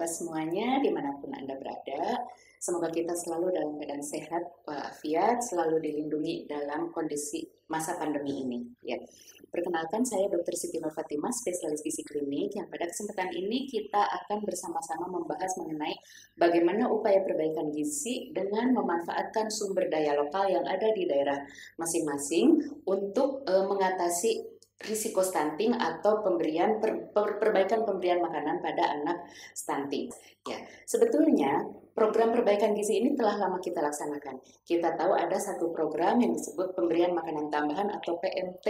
Bapak semuanya dimanapun Anda berada. Semoga kita selalu dalam keadaan sehat, walafiat, selalu dilindungi dalam kondisi masa pandemi ini. Ya. Perkenalkan, saya Dr. Siti Nur Fatimah, spesialis gizi klinik, yang pada kesempatan ini kita akan bersama-sama membahas mengenai bagaimana upaya perbaikan gizi dengan memanfaatkan sumber daya lokal yang ada di daerah masing-masing untuk mengatasi risiko stunting atau perbaikan pemberian makanan pada anak stunting. Ya, sebetulnya program perbaikan gizi ini telah lama kita laksanakan. Kita tahu ada satu program yang disebut pemberian makanan tambahan atau PMT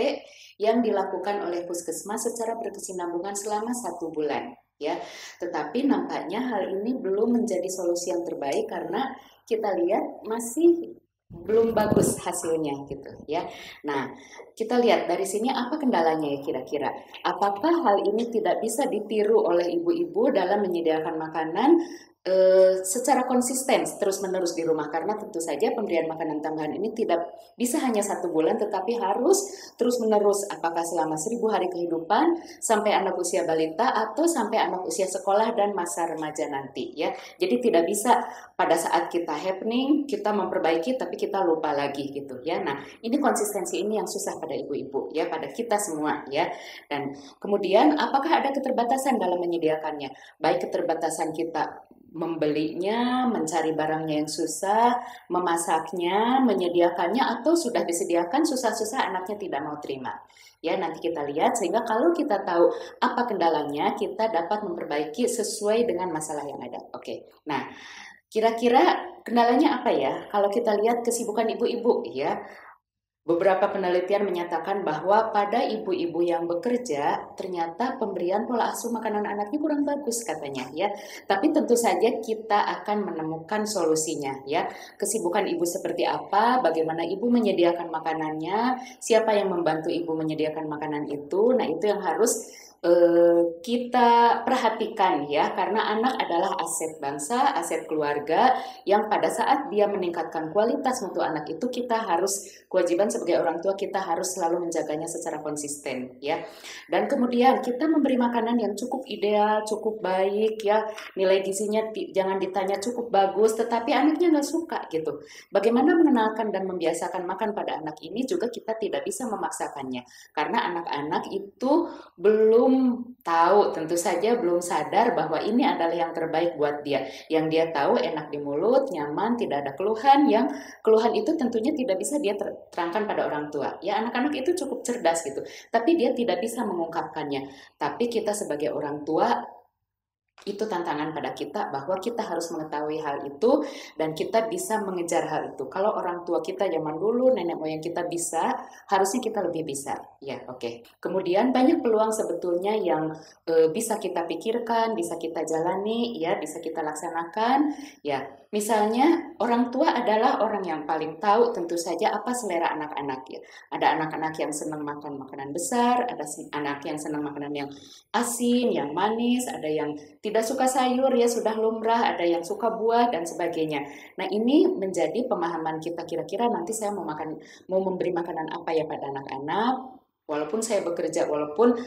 yang dilakukan oleh Puskesmas secara berkesinambungan selama 1 bulan. Ya, tetapi nampaknya hal ini belum menjadi solusi yang terbaik karena kita lihat masih belum bagus hasilnya gitu ya. Nah, kita lihat dari sini apa kendalanya ya kira-kira. Apakah hal ini tidak bisa ditiru oleh ibu-ibu dalam menyediakan makanan secara konsisten terus-menerus di rumah, karena tentu saja pemberian makanan tambahan ini tidak bisa hanya 1 bulan tetapi harus terus-menerus, apakah selama 1000 hari kehidupan sampai anak usia balita atau sampai anak usia sekolah dan masa remaja nanti ya. Jadi tidak bisa pada saat kita happening kita memperbaiki tapi kita lupa lagi gitu ya. Nah, ini konsistensi ini yang susah pada ibu-ibu ya, pada kita semua ya. Dan kemudian apakah ada keterbatasan dalam menyediakannya? Baik keterbatasan kita membelinya, mencari barangnya yang susah, memasaknya, menyediakannya, atau sudah disediakan susah-susah anaknya tidak mau terima. Ya, nanti kita lihat sehingga kalau kita tahu apa kendalanya, kita dapat memperbaiki sesuai dengan masalah yang ada. Oke. Nah, kira-kira kendalanya apa ya? Kalau kita lihat kesibukan ibu-ibu ya, beberapa penelitian menyatakan bahwa pada ibu-ibu yang bekerja ternyata pemberian pola asuh makanan anaknya kurang bagus katanya ya. Tapi tentu saja kita akan menemukan solusinya ya. Kesibukan ibu seperti apa, bagaimana ibu menyediakan makanannya, siapa yang membantu ibu menyediakan makanan itu. Nah, itu yang harus kita perhatikan ya, karena anak adalah aset bangsa, aset keluarga yang pada saat dia meningkatkan kualitas mutu anak itu kita harus, kewajiban sebagai orang tua kita harus selalu menjaganya secara konsisten ya. Dan kemudian kita memberi makanan yang cukup ideal, cukup baik ya, nilai gizinya jangan ditanya cukup bagus tetapi anaknya nggak suka gitu. Bagaimana mengenalkan dan membiasakan makan pada anak ini juga kita tidak bisa memaksakannya, karena anak-anak itu belum tahu, tentu saja belum sadar bahwa ini adalah yang terbaik buat dia. Yang dia tahu enak di mulut, nyaman, tidak ada keluhan. Yang keluhan itu tentunya tidak bisa dia terangkan pada orang tua. Ya, anak-anak itu cukup cerdas gitu, tapi dia tidak bisa mengungkapkannya. Tapi kita sebagai orang tua, itu tantangan pada kita bahwa kita harus mengetahui hal itu dan kita bisa mengejar hal itu. Kalau orang tua kita zaman dulu, nenek moyang kita bisa, harusnya kita lebih bisa. Ya, oke. Kemudian banyak peluang sebetulnya yang bisa kita pikirkan, bisa kita jalani, ya, bisa kita laksanakan. Ya, misalnya orang tua adalah orang yang paling tahu tentu saja apa selera anak-anak ya. Ada anak-anak yang senang makan makanan besar, ada anak yang senang makanan yang asin, yang manis, ada yang tidak suka sayur ya sudah lumrah, ada yang suka buah dan sebagainya. Nah, ini menjadi pemahaman kita, kira-kira nanti saya mau memberi makanan apa ya pada anak-anak. Walaupun saya bekerja, walaupun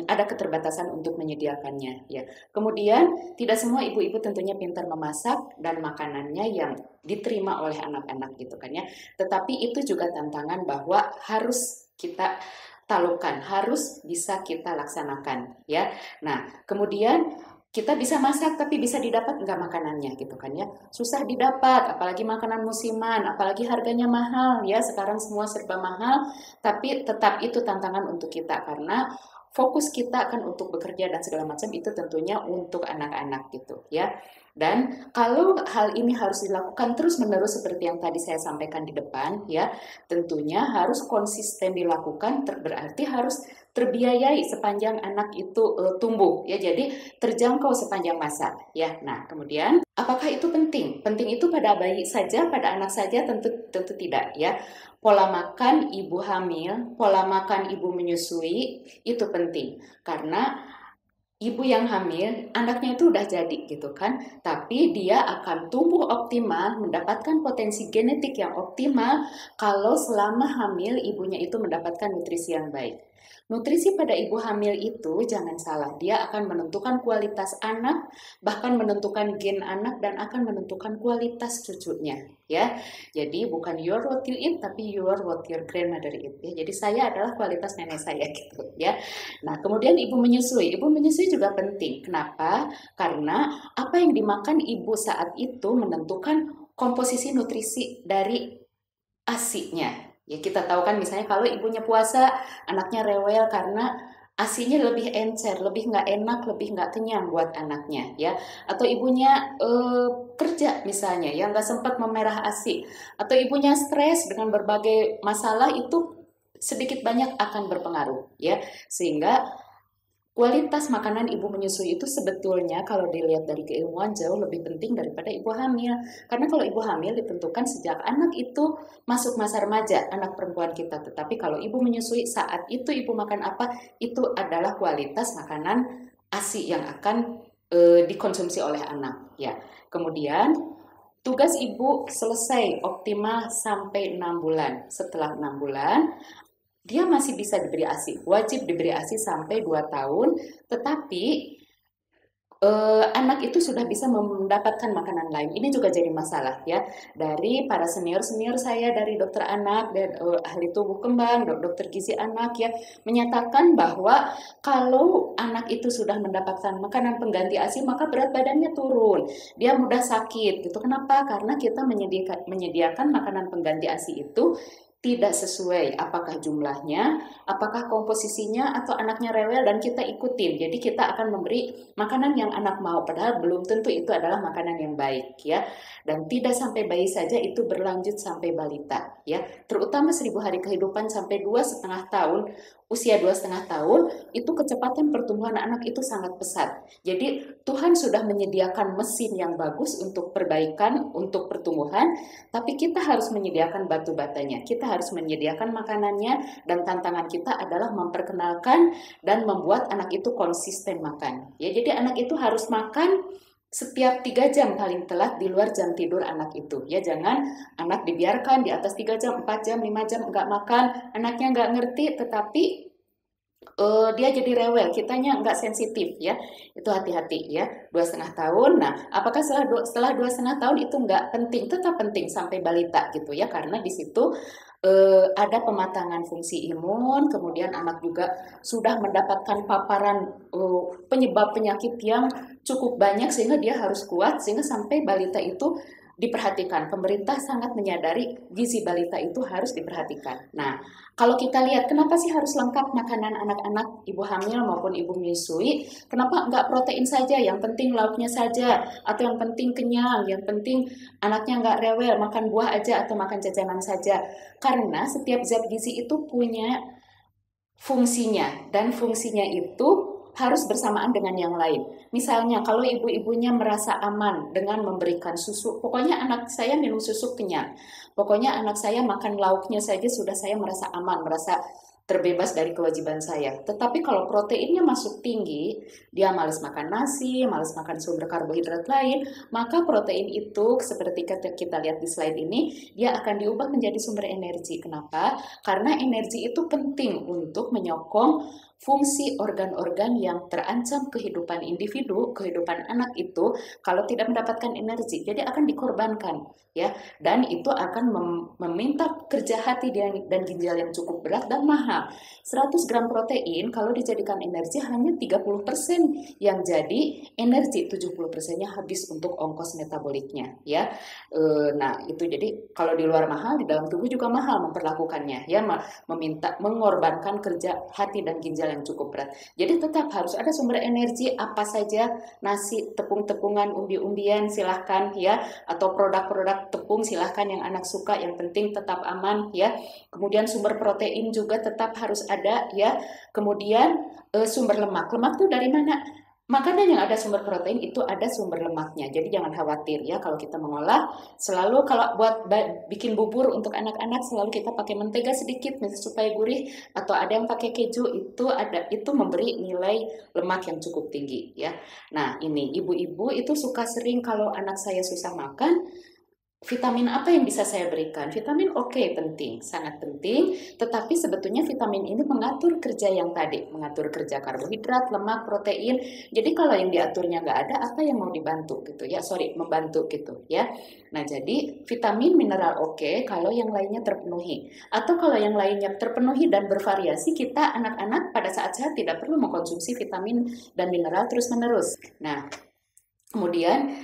ada keterbatasan untuk menyediakannya ya. Kemudian tidak semua ibu-ibu tentunya pintar memasak dan makanannya yang diterima oleh anak-anak gitu kan ya. Tetapi itu juga tantangan bahwa harus kita talukan, harus bisa kita laksanakan ya. Nah, kemudian kita bisa masak tapi bisa didapat nggak makanannya gitu kan ya, susah didapat, apalagi makanan musiman, apalagi harganya mahal ya, sekarang semua serba mahal, tapi tetap itu tantangan untuk kita karena fokus kita akan untuk bekerja dan segala macam itu tentunya untuk anak-anak gitu ya. Dan kalau hal ini harus dilakukan terus-menerus seperti yang tadi saya sampaikan di depan ya, tentunya harus konsisten dilakukan, berarti harus terbiayai sepanjang anak itu tumbuh ya, jadi terjangkau sepanjang masa ya. Nah, kemudian apakah itu penting? Penting itu pada bayi saja, pada anak saja? Tentu tidak ya. Pola makan ibu hamil, pola makan ibu menyusui itu penting karena ibu yang hamil, anaknya itu udah jadi gitu kan, tapi dia akan tumbuh optimal, mendapatkan potensi genetik yang optimal kalau selama hamil ibunya itu mendapatkan nutrisi yang baik. Nutrisi pada ibu hamil itu jangan salah, dia akan menentukan kualitas anak, bahkan menentukan gen anak dan akan menentukan kualitas cucunya, ya. Jadi bukan you are what you eat, tapi you are what your grandmother eat, ya. Jadi saya adalah kualitas nenek saya gitu, ya. Nah, kemudian ibu menyusui. Ibu menyusui juga penting. Kenapa? Karena apa yang dimakan ibu saat itu menentukan komposisi nutrisi dari ASI-nya. Ya kita tahu kan misalnya kalau ibunya puasa, anaknya rewel karena ASI-nya lebih encer, lebih nggak enak, lebih nggak kenyang buat anaknya, ya. Atau ibunya kerja misalnya, yang nggak sempat memerah ASI, atau ibunya stres dengan berbagai masalah itu sedikit banyak akan berpengaruh, ya. Sehingga kualitas makanan ibu menyusui itu sebetulnya kalau dilihat dari keilmuan jauh lebih penting daripada ibu hamil. Karena kalau ibu hamil ditentukan sejak anak itu masuk masa remaja, anak perempuan kita. Tetapi kalau ibu menyusui saat itu ibu makan apa, itu adalah kualitas makanan ASI yang akan dikonsumsi oleh anak. Ya. Kemudian tugas ibu selesai optimal sampai 6 bulan. Setelah 6 bulan, dia masih bisa diberi ASI, wajib diberi ASI sampai 2 tahun, tetapi anak itu sudah bisa mendapatkan makanan lain. Ini juga jadi masalah, ya. Dari para senior-senior saya, dari dokter anak, dan ahli tumbuh kembang, dokter gizi anak, ya, menyatakan bahwa kalau anak itu sudah mendapatkan makanan pengganti ASI, maka berat badannya turun, dia mudah sakit, gitu. Kenapa? Karena kita menyediakan makanan pengganti ASI itu tidak sesuai, apakah jumlahnya, apakah komposisinya, atau anaknya rewel dan kita ikutin. Jadi kita akan memberi makanan yang anak mau, padahal belum tentu itu adalah makanan yang baik, ya. Dan tidak sampai bayi saja, itu berlanjut sampai balita, ya. Terutama 1000 hari kehidupan sampai 2,5 tahun, usia 2,5 tahun, itu kecepatan pertumbuhan anak itu sangat pesat. Jadi Tuhan sudah menyediakan mesin yang bagus untuk perbaikan, untuk pertumbuhan, tapi kita harus menyediakan batu batanya, kita harus menyediakan makanannya, dan tantangan kita adalah memperkenalkan dan membuat anak itu konsisten makan. Ya, jadi anak itu harus makan setiap 3 jam paling telat di luar jam tidur anak itu. Ya, jangan anak dibiarkan di atas 3 jam, 4 jam, 5 jam nggak makan, anaknya nggak ngerti, tetapi dia jadi rewel, kitanya nggak sensitif, ya. Itu hati-hati, ya. 2,5 tahun. Nah, apakah setelah 2,5 tahun itu nggak penting? Tetap penting sampai balita, gitu, ya. Karena di situ ada pematangan fungsi imun, kemudian anak juga sudah mendapatkan paparan penyebab penyakit yang cukup banyak sehingga dia harus kuat, sehingga sampai balita itu diperhatikan. Pemerintah sangat menyadari gizi balita itu harus diperhatikan. Nah, kalau kita lihat kenapa sih harus lengkap makanan anak-anak ibu hamil maupun ibu menyusui? Kenapa nggak protein saja, yang penting lauknya saja, atau yang penting kenyang, yang penting anaknya nggak rewel, makan buah aja atau makan jajanan saja? Karena setiap zat gizi itu punya fungsinya, dan fungsinya itu harus bersamaan dengan yang lain. Misalnya kalau ibu-ibunya merasa aman dengan memberikan susu, pokoknya anak saya minum susu kenyang, pokoknya anak saya makan lauknya saja sudah saya merasa aman, merasa terbebas dari kewajiban saya. Tetapi kalau proteinnya masuk tinggi, dia malas makan nasi, malas makan sumber karbohidrat lain, maka protein itu seperti kita lihat di slide ini, dia akan diubah menjadi sumber energi. Kenapa? Karena energi itu penting untuk menyokong fungsi organ-organ yang terancam kehidupan individu, kehidupan anak itu kalau tidak mendapatkan energi, jadi akan dikorbankan, ya. Dan itu akan meminta kerja hati dan ginjal yang cukup berat dan mahal. 100 gram protein kalau dijadikan energi hanya 30% yang jadi energi, 70%-nya habis untuk ongkos metaboliknya, ya. Nah, itu jadi kalau di luar mahal, di dalam tubuh juga mahal memperlakukannya, ya, mengorbankan kerja hati dan ginjal yang cukup berat. Jadi tetap harus ada sumber energi apa saja, nasi, tepung-tepungan, umbi-umbian silahkan, ya, atau produk-produk tepung silahkan yang anak suka, yang penting tetap aman, ya. Kemudian sumber protein juga tetap harus ada, ya. Kemudian sumber lemak itu dari mana? Makanan yang ada sumber protein itu ada sumber lemaknya, jadi jangan khawatir, ya. Kalau kita mengolah, selalu kalau buat bikin bubur untuk anak-anak selalu kita pakai mentega sedikit supaya gurih, atau ada yang pakai keju, itu memberi nilai lemak yang cukup tinggi, ya. Nah, ini ibu-ibu itu suka sering kalau anak saya susah makan, Vitamin apa yang bisa saya berikan? Vitamin oke, penting, sangat penting. Tetapi sebetulnya vitamin ini mengatur kerja yang tadi, mengatur kerja karbohidrat, lemak, protein. Jadi kalau yang diaturnya nggak ada, apa yang mau dibantu gitu ya? Sorry, membantu gitu ya. Nah jadi vitamin, mineral oke, kalau yang lainnya terpenuhi. Atau kalau yang lainnya terpenuhi dan bervariasi, kita anak-anak pada saat sehat tidak perlu mengkonsumsi vitamin dan mineral terus-menerus. Nah, kemudian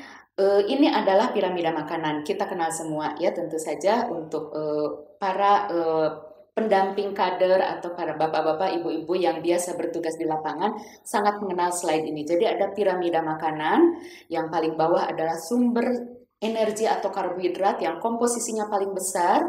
ini adalah piramida makanan. Kita kenal semua ya, tentu saja untuk para pendamping kader atau para bapak-bapak, ibu-ibu yang biasa bertugas di lapangan sangat mengenal slide ini. Jadi ada piramida makanan, yang paling bawah adalah sumber energi atau karbohidrat yang komposisinya paling besar,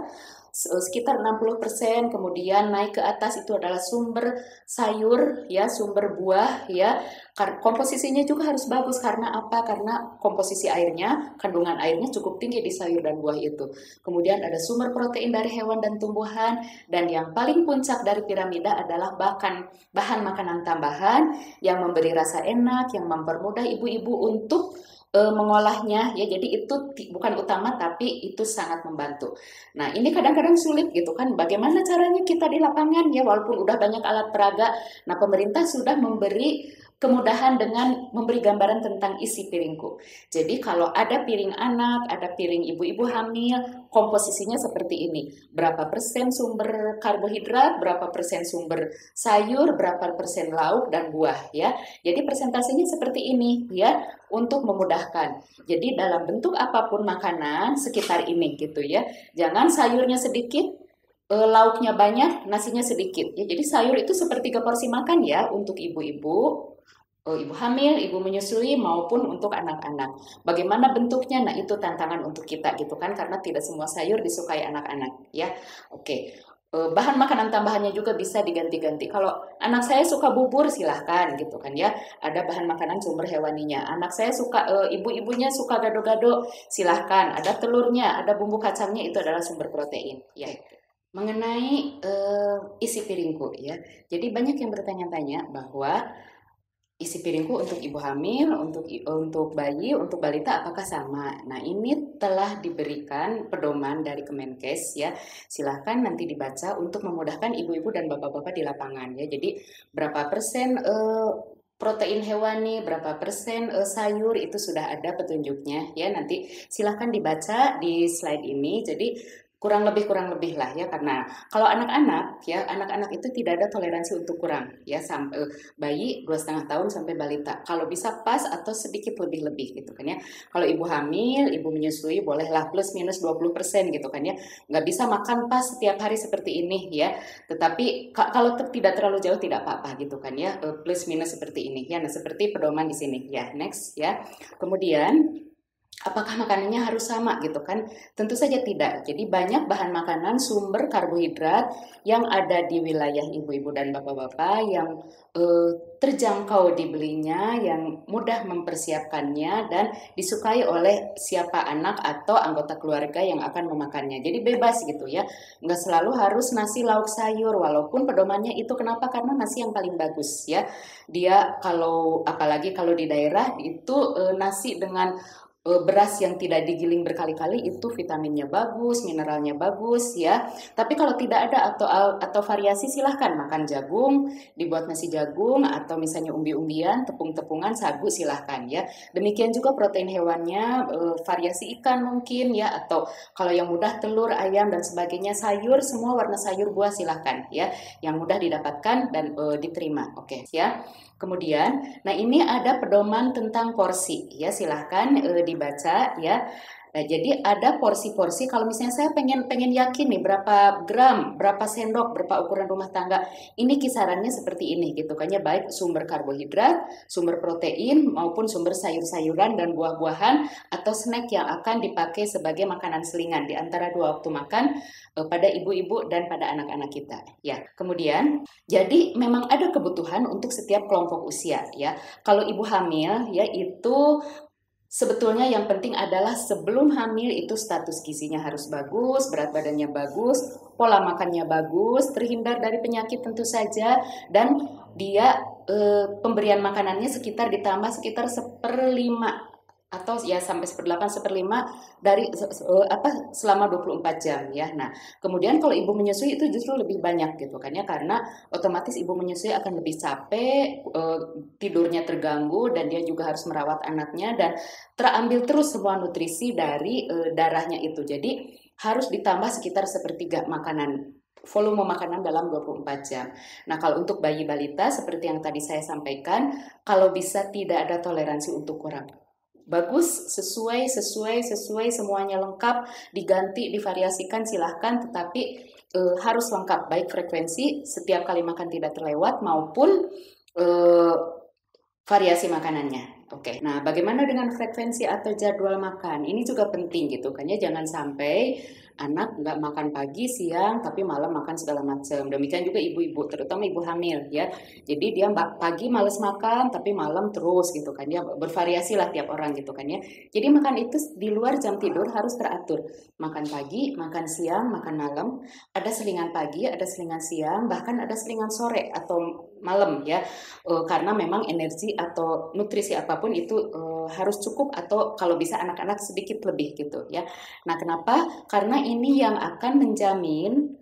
sekitar 60%, kemudian naik ke atas itu adalah sumber sayur ya, sumber buah ya. Komposisinya juga harus bagus karena apa? Karena komposisi airnya, kandungan airnya cukup tinggi di sayur dan buah itu. Kemudian ada sumber protein dari hewan dan tumbuhan, dan yang paling puncak dari piramida adalah bahan makanan tambahan yang memberi rasa enak, yang mempermudah ibu-ibu untuk mengolahnya ya. Jadi itu bukan utama tapi itu sangat membantu. Nah, ini kadang-kadang sulit gitu kan. Bagaimana caranya kita di lapangan ya, walaupun udah banyak alat peraga. Nah, pemerintah sudah memberi kemudahan dengan memberi gambaran tentang isi piringku. Jadi kalau ada piring anak, ada piring ibu-ibu hamil, komposisinya seperti ini. Berapa persen sumber karbohidrat, berapa persen sumber sayur, berapa persen lauk dan buah ya. Jadi presentasinya seperti ini ya, untuk memudahkan. Jadi dalam bentuk apapun makanan sekitar ini gitu ya. Jangan sayurnya sedikit, lauknya banyak, nasinya sedikit. Ya, jadi sayur itu sepertiga porsi makan ya untuk ibu-ibu, ibu hamil, ibu menyusui maupun untuk anak-anak. Bagaimana bentuknya? Nah, itu tantangan untuk kita gitu kan, karena tidak semua sayur disukai anak-anak ya. Oke. Bahan makanan tambahannya juga bisa diganti-ganti. Kalau anak saya suka bubur silahkan gitu kan ya. Ada bahan makanan sumber hewaninya. Anak saya suka, ibu-ibunya suka gado-gado silahkan. Ada telurnya, ada bumbu kacangnya, itu adalah sumber protein ya. Mengenai isi piringku ya. Jadi banyak yang bertanya-tanya bahwa isi piringku untuk ibu hamil, untuk bayi, untuk balita apakah sama? Nah, ini telah diberikan pedoman dari Kemenkes ya. Silahkan nanti dibaca untuk memudahkan ibu-ibu dan bapak-bapak di lapangan ya. Jadi berapa persen protein hewani, berapa persen sayur, itu sudah ada petunjuknya ya. Nanti silahkan dibaca di slide ini. Jadi kurang lebih lah ya, karena kalau anak-anak ya, anak-anak itu tidak ada toleransi untuk kurang ya, sampai bayi 2,5 tahun sampai balita kalau bisa pas atau sedikit lebih gitu kan ya. Kalau ibu hamil, ibu menyusui bolehlah plus minus 20% gitu kan ya, nggak bisa makan pas setiap hari seperti ini ya, tetapi kalau tidak terlalu jauh tidak apa-apa gitu kan ya, plus minus seperti ini ya. Nah, seperti pedoman di sini ya. Next ya. Kemudian apakah makanannya harus sama gitu kan? Tentu saja tidak. Jadi banyak bahan makanan sumber karbohidrat yang ada di wilayah ibu-ibu dan bapak-bapak yang terjangkau dibelinya, yang mudah mempersiapkannya dan disukai oleh siapa anak atau anggota keluarga yang akan memakannya. Jadi bebas gitu ya. Nggak selalu harus nasi lauk sayur, walaupun pedomannya itu kenapa? Karena nasi yang paling bagus ya. Dia kalau apalagi kalau di daerah itu nasi dengan beras yang tidak digiling berkali-kali itu vitaminnya bagus, mineralnya bagus ya. Tapi kalau tidak ada atau variasi, silahkan makan jagung, dibuat nasi jagung, atau misalnya umbi-umbian, tepung-tepungan, sagu, silahkan ya. Demikian juga protein hewannya, variasi ikan mungkin ya, atau kalau yang mudah telur, ayam dan sebagainya, sayur, semua warna sayur, buah silahkan ya, yang mudah didapatkan dan diterima. Oke ya. Kemudian, nah ini ada pedoman tentang porsi ya, silahkan dibaca ya. Nah, jadi ada porsi-porsi. Kalau misalnya saya pengen yakin nih berapa gram, berapa sendok, berapa ukuran rumah tangga. Ini kisarannya seperti ini gitu kan ya, baik sumber karbohidrat, sumber protein maupun sumber sayur-sayuran dan buah-buahan atau snack yang akan dipakai sebagai makanan selingan di antara 2 waktu makan pada ibu-ibu dan pada anak-anak kita. Ya, kemudian jadi memang ada kebutuhan untuk setiap kelompok usia ya. Kalau ibu hamil ya, itu sebetulnya yang penting adalah sebelum hamil itu status gizinya harus bagus, berat badannya bagus, pola makannya bagus, terhindar dari penyakit tentu saja, dan dia pemberian makanannya ditambah sekitar 1/5 atau ya sampai seperempat, seperlima dari selama 24 jam ya. Nah, kemudian kalau ibu menyusui itu justru lebih banyak gitu kan ya, karena otomatis ibu menyusui akan lebih capek, tidurnya terganggu dan dia juga harus merawat anaknya dan terambil terus semua nutrisi dari darahnya itu. Jadi harus ditambah sekitar sepertiga makanan volume makanan dalam 24 jam. Nah, kalau untuk bayi balita seperti yang tadi saya sampaikan, kalau bisa tidak ada toleransi untuk kurang. Bagus, sesuai semuanya lengkap, diganti, divariasikan silahkan, tetapi harus lengkap, baik frekuensi setiap kali makan tidak terlewat maupun variasi makanannya. Oke, nah bagaimana dengan frekuensi atau jadwal makan? Ini juga penting gitu kan ya, jangan sampai anak nggak makan pagi, siang, tapi malam makan segala macam. Demikian juga ibu-ibu, terutama ibu hamil ya. Jadi dia pagi males makan, tapi malam terus gitu kan ya. Bervariasi lah tiap orang gitu kan ya. Jadi makan itu di luar jam tidur harus teratur. Makan pagi, makan siang, makan malam. Ada selingan pagi, ada selingan siang, bahkan ada selingan sore atau malam ya. Karena memang energi atau nutrisi apapun itu harus cukup atau kalau bisa anak-anak sedikit lebih gitu ya. Nah, kenapa? Karena ini yang akan menjamin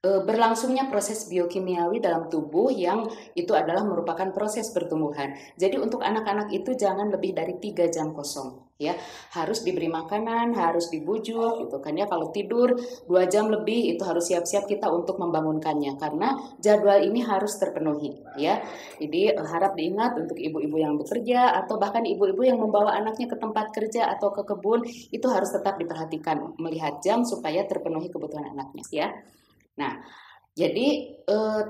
berlangsungnya proses biokimiawi dalam tubuh yang itu adalah merupakan proses pertumbuhan. Jadi untuk anak-anak itu jangan lebih dari 3 jam kosong ya. Harus diberi makanan, harus dibujuk gitu kan ya. Kalau tidur 2 jam lebih itu harus siap-siap kita untuk membangunkannya karena jadwal ini harus terpenuhi ya. Jadi harap diingat untuk ibu-ibu yang bekerja atau bahkan ibu-ibu yang membawa anaknya ke tempat kerja atau ke kebun itu harus tetap diperhatikan melihat jam supaya terpenuhi kebutuhan anaknya ya. Nah, jadi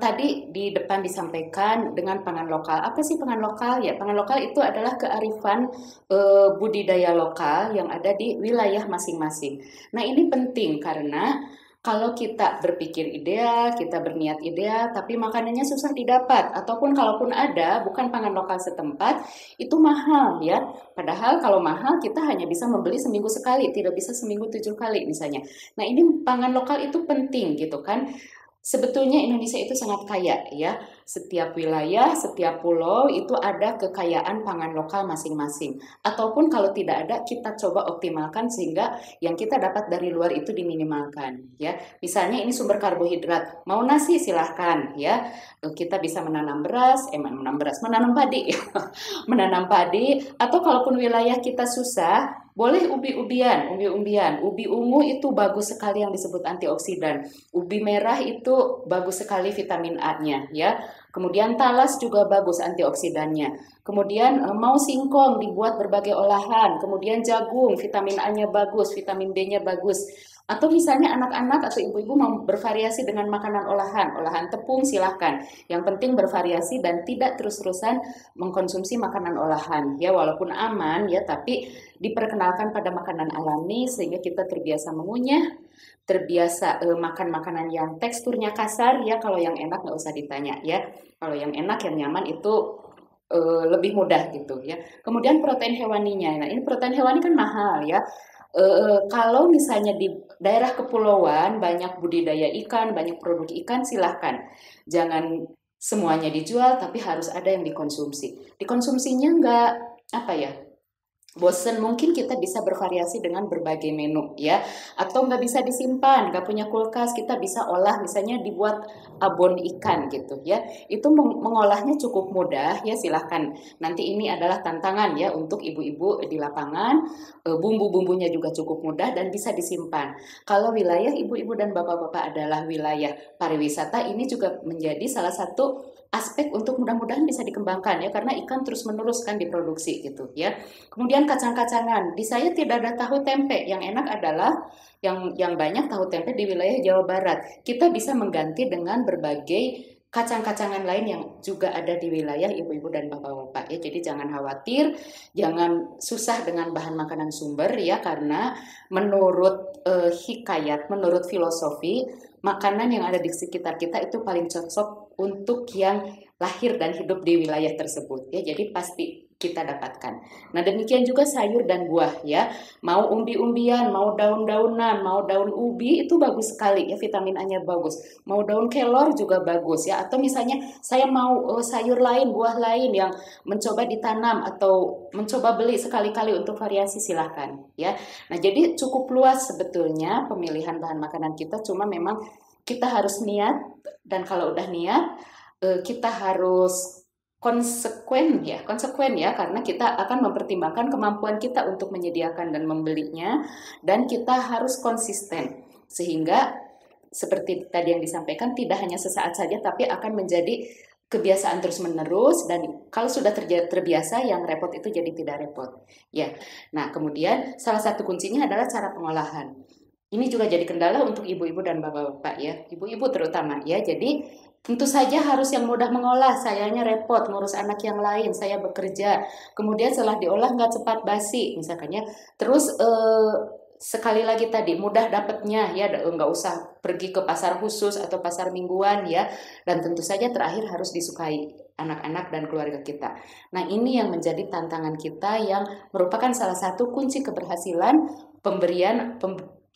tadi di depan disampaikan dengan pangan lokal. Apa sih pangan lokal? Ya, pangan lokal itu adalah kearifan budidaya lokal yang ada di wilayah masing-masing. Nah, ini penting karena kalau kita berpikir ideal, kita berniat ideal, tapi makanannya susah didapat, ataupun kalaupun ada, bukan pangan lokal setempat, itu mahal ya. Padahal kalau mahal kita hanya bisa membeli seminggu sekali, tidak bisa seminggu 7 kali misalnya. Nah ini pangan lokal itu penting gitu kan. Sebetulnya Indonesia itu sangat kaya ya. Setiap wilayah, setiap pulau itu ada kekayaan pangan lokal masing-masing. Ataupun kalau tidak ada, kita coba optimalkan sehingga yang kita dapat dari luar itu diminimalkan ya. Misalnya ini sumber karbohidrat, mau nasi silahkan ya. Kita bisa menanam beras, menanam padi menanam padi atau kalaupun wilayah kita susah, boleh ubi-ubian. Ubi ungu itu bagus sekali yang disebut antioksidan. Ubi merah itu bagus sekali vitamin A-nya ya. Kemudian talas juga bagus antioksidannya. Kemudian mau singkong dibuat berbagai olahan. Kemudian jagung, vitamin A-nya bagus, vitamin B-nya bagus. Atau misalnya anak-anak atau ibu-ibu mau bervariasi dengan makanan olahan tepung silahkan. Yang penting bervariasi dan tidak terus-terusan mengkonsumsi makanan olahan. Ya walaupun aman ya, tapi diperkenalkan pada makanan alami sehingga kita terbiasa mengunyah, terbiasa makan makanan yang teksturnya kasar ya. Kalau yang enak nggak usah ditanya ya. Kalau yang enak yang nyaman itu lebih mudah gitu ya. Kemudian protein hewaninya. Nah ini protein hewani kan mahal ya. Kalau misalnya di daerah kepulauan banyak budidaya ikan, banyak produk ikan, silahkan. Jangan semuanya dijual, tapi harus ada yang dikonsumsi. Dikonsumsinya nggak apa ya? Bosen, mungkin kita bisa bervariasi dengan berbagai menu ya, atau nggak bisa disimpan, nggak punya kulkas, kita bisa olah misalnya dibuat abon ikan gitu ya. Itu mengolahnya cukup mudah ya, silahkan. Nanti ini adalah tantangan ya untuk ibu-ibu di lapangan. Bumbu-bumbunya juga cukup mudah dan bisa disimpan. Kalau wilayah ibu-ibu dan bapak-bapak adalah wilayah pariwisata, ini juga menjadi salah satu aspek untuk mudah-mudahan bisa dikembangkan ya, karena ikan terus-menerus kan diproduksi gitu ya. Kemudian kacang-kacangan, di saya tidak ada tahu tempe. Yang enak adalah yang banyak tahu tempe di wilayah Jawa Barat. Kita bisa mengganti dengan berbagai kacang-kacangan lain yang juga ada di wilayah ibu-ibu dan bapak-bapak ya. Jadi jangan khawatir, jangan susah dengan bahan makanan sumber ya, karena menurut hikayat, menurut filosofi, makanan yang ada di sekitar kita itu paling cocok untuk yang lahir dan hidup di wilayah tersebut ya. Jadi kita dapatkan. Nah, demikian juga sayur dan buah ya. Mau umbi-umbian, mau daun-daunan, mau daun ubi itu bagus sekali ya, vitamin A-nya bagus. Mau daun kelor juga bagus ya. Atau misalnya saya mau sayur lain, buah lain yang mencoba ditanam atau mencoba beli sekali-kali untuk variasi, silahkan ya. Nah, jadi cukup luas sebetulnya pemilihan bahan makanan kita, cuma memang kita harus niat, dan kalau udah niat kita harus konsekuen ya, karena kita akan mempertimbangkan kemampuan kita untuk menyediakan dan membelinya, dan kita harus konsisten sehingga seperti tadi yang disampaikan tidak hanya sesaat saja tapi akan menjadi kebiasaan terus-menerus, dan kalau sudah terbiasa yang repot itu jadi tidak repot ya. Nah, kemudian salah satu kuncinya adalah cara pengolahan. Ini juga jadi kendala untuk ibu-ibu dan bapak-bapak ya, ibu-ibu terutama ya. Jadi tentu saja harus yang mudah mengolah, sayanya repot ngurus anak yang lain, saya bekerja, kemudian setelah diolah nggak cepat basi misalkannya. Terus sekali lagi tadi mudah dapatnya ya, nggak usah pergi ke pasar khusus atau pasar mingguan ya. Dan tentu saja terakhir harus disukai anak-anak dan keluarga kita. Nah, ini yang menjadi tantangan kita, yang merupakan salah satu kunci keberhasilan pemberian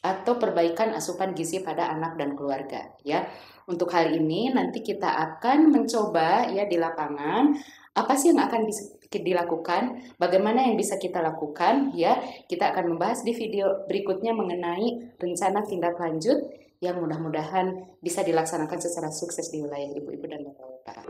atau perbaikan asupan gizi pada anak dan keluarga ya. Untuk hal ini nanti kita akan mencoba ya di lapangan, apa sih yang akan dilakukan, bagaimana yang bisa kita lakukan ya. Kita akan membahas di video berikutnya mengenai rencana tindak lanjut yang mudah-mudahan bisa dilaksanakan secara sukses di wilayah ibu-ibu dan bapak-bapak.